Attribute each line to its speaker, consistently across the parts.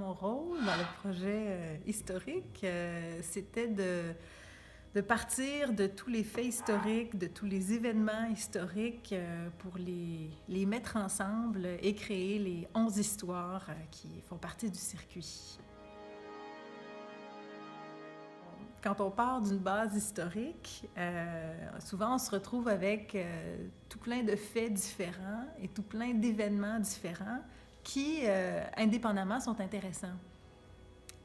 Speaker 1: mon rôle dans le projet historique, c'était de partir de tous les faits historiques, de tous les événements historiques pour les mettre ensemble et créer les 11 histoires qui font partie du circuit. Quand on part d'une base historique, souvent on se retrouve avec tout plein de faits différents et tout plein d'événements différents qui, indépendamment, sont intéressants.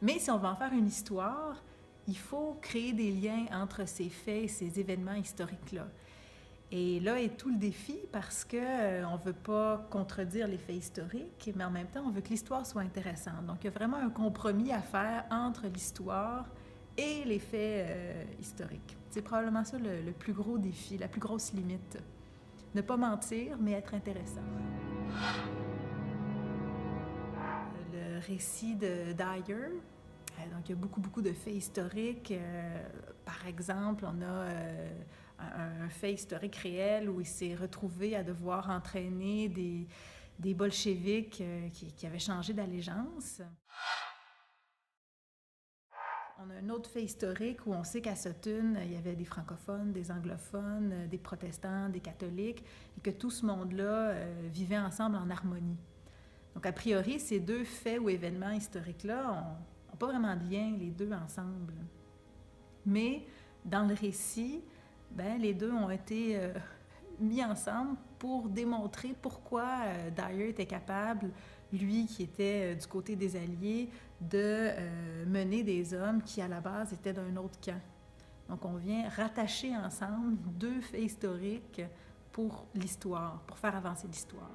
Speaker 1: Mais si on veut en faire une histoire, il faut créer des liens entre ces faits et ces événements historiques-là. Et là est tout le défi parce qu'on ne veut pas contredire les faits historiques, mais en même temps, on veut que l'histoire soit intéressante. Donc, il y a vraiment un compromis à faire entre l'histoire et les faits historiques. C'est probablement ça le plus gros défi, la plus grosse limite. Ne pas mentir, mais être intéressant. Le récit de Dyer, donc il y a beaucoup de faits historiques. Par exemple, on a un fait historique réel où il s'est retrouvé à devoir entraîner des bolcheviks qui avaient changé d'allégeance. On a un autre fait historique où on sait qu'à Sutton, il y avait des francophones, des anglophones, des protestants, des catholiques, et que tout ce monde-là vivait ensemble en harmonie. Donc, a priori, ces deux faits ou événements historiques-là n'ont pas vraiment de lien, les deux ensemble. Mais dans le récit, les deux ont été mis ensemble pour démontrer pourquoi Dyer était capable, lui qui était du côté des Alliés, de mener des hommes qui, à la base, étaient d'un autre camp. Donc, on vient rattacher ensemble deux faits historiques pour l'histoire, pour faire avancer l'histoire.